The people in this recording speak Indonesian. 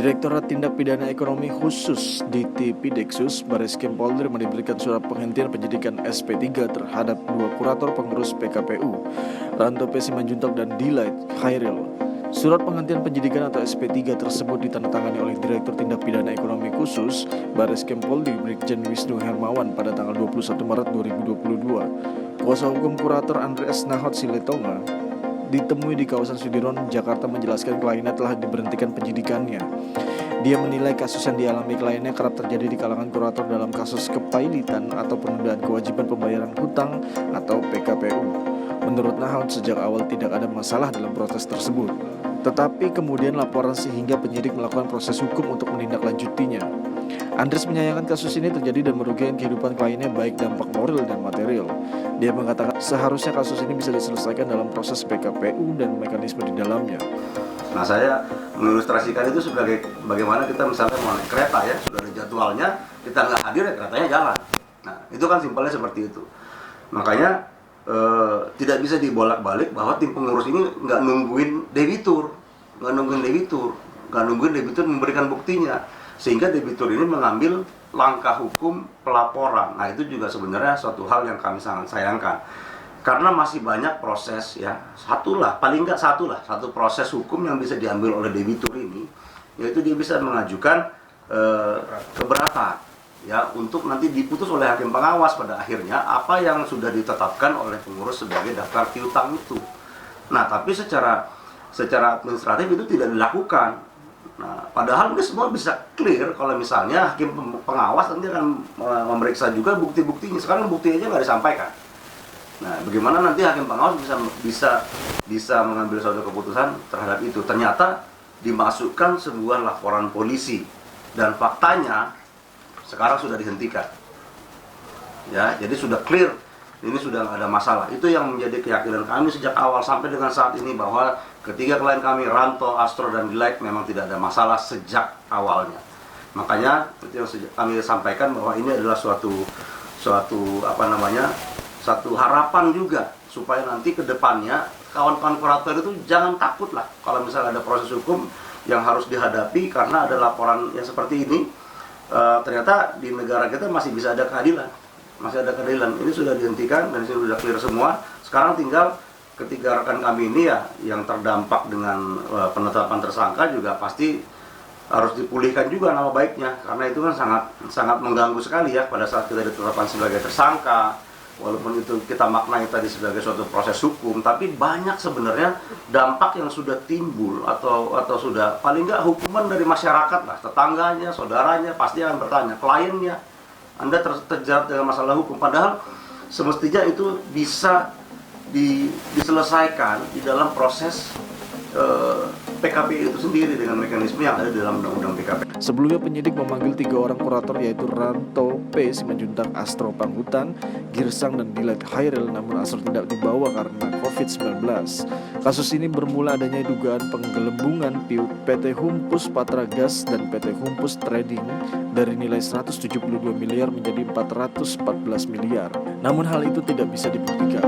Direktorat Tindak Pidana Ekonomi Khusus (DTPideksus) Bareskrim Polri menerbitkan surat penghentian penyidikan SP3 terhadap dua kurator pengurus PKPU, Ranto P. Simanjuntak dan Delight Khairil. Surat penghentian penyidikan atau SP3 tersebut ditandatangani oleh Direktur Tindak Pidana Ekonomi Khusus Bareskrim Polri Brigjen Wisnu Hermawan pada tanggal 21 Maret 2022. Kuasa hukum kurator Andreas Nahot Siletonga ditemui di kawasan Sudirman, Jakarta menjelaskan kliennya telah diberhentikan penyidikannya. Dia menilai kasus yang dialami kliennya kerap terjadi di kalangan kurator dalam kasus kepailitan atau penundaan kewajiban pembayaran hutang atau PKPU. Menurut Nahot, sejak awal tidak ada masalah dalam proses tersebut. Tetapi kemudian laporan sehingga penyidik melakukan proses hukum untuk menindaklanjutinya. Andres menyayangkan kasus ini terjadi dan merugikan kehidupan kliennya baik dampak moral dan material. Dia mengatakan seharusnya kasus ini bisa diselesaikan dalam proses PKPU dan mekanisme di dalamnya. Nah, saya mengilustrasikan itu sebagai bagaimana kita misalnya mau naik kereta ya, sudah ada jadwalnya, kita nggak hadir ya keretanya jalan. Nah, itu kan simpelnya seperti itu. Makanya tidak bisa dibolak-balik bahwa tim pengurus ini nggak nungguin debitur memberikan buktinya, sehingga debitur ini mengambil langkah hukum pelaporan. Nah, itu juga sebenarnya suatu hal yang kami sangat sayangkan, karena masih banyak proses ya, paling nggak satu proses hukum yang bisa diambil oleh debitur ini, yaitu dia bisa mengajukan keberatan ya, untuk nanti diputus oleh hakim pengawas pada akhirnya apa yang sudah ditetapkan oleh pengurus sebagai daftar piutang itu. Nah, tapi secara administratif itu tidak dilakukan. Nah, padahal ini semua bisa clear kalau misalnya hakim pengawas nanti akan memeriksa juga bukti-buktinya. Sekarang buktinya nggak disampaikan. Nah, bagaimana nanti hakim pengawas bisa mengambil suatu keputusan terhadap itu? Ternyata dimasukkan sebuah laporan polisi dan faktanya sekarang sudah dihentikan. Ya, jadi sudah clear, ini sudah nggak ada masalah. Itu yang menjadi keyakinan kami sejak awal sampai dengan saat ini, bahwa ketiga klien kami, Ranto, Astro, dan Delight, memang tidak ada masalah sejak awalnya. Makanya itu yang kami sampaikan bahwa ini adalah suatu harapan juga supaya nanti ke depannya kawan-kawan kurator itu jangan takut lah kalau misalnya ada proses hukum yang harus dihadapi karena ada laporan yang seperti ini. Ternyata di negara kita masih bisa ada keadilan, Ini sudah dihentikan dan ini sudah clear semua. Sekarang tinggal ketiga rekan kami ini ya yang terdampak dengan penetapan tersangka juga pasti harus dipulihkan juga nama baiknya, karena itu kan sangat mengganggu sekali ya pada saat kita ditetapkan sebagai tersangka. Walaupun itu kita maknai tadi sebagai suatu proses hukum, tapi banyak sebenarnya dampak yang sudah timbul atau sudah paling nggak hukuman dari masyarakat lah, tetangganya, saudaranya pasti akan bertanya, kliennya, Anda terjerat dengan masalah hukum, padahal semestinya itu bisa diselesaikan di dalam proses PKPU itu sendiri dengan mekanisme yang ada di dalam Undang-Undang PKPU. Sebelumnya penyidik memanggil 3 orang kurator, yaitu Ranto P. Simanjuntak, Astro Panghutan, Girsang, dan Delight Khairil, namun Astro tidak dibawa karena COVID-19. Kasus ini bermula adanya dugaan penggelembungan PT Humpus Patra Gas dan PT Humpus Trading dari nilai 172 miliar menjadi 414 miliar. Namun hal itu tidak bisa dibuktikan.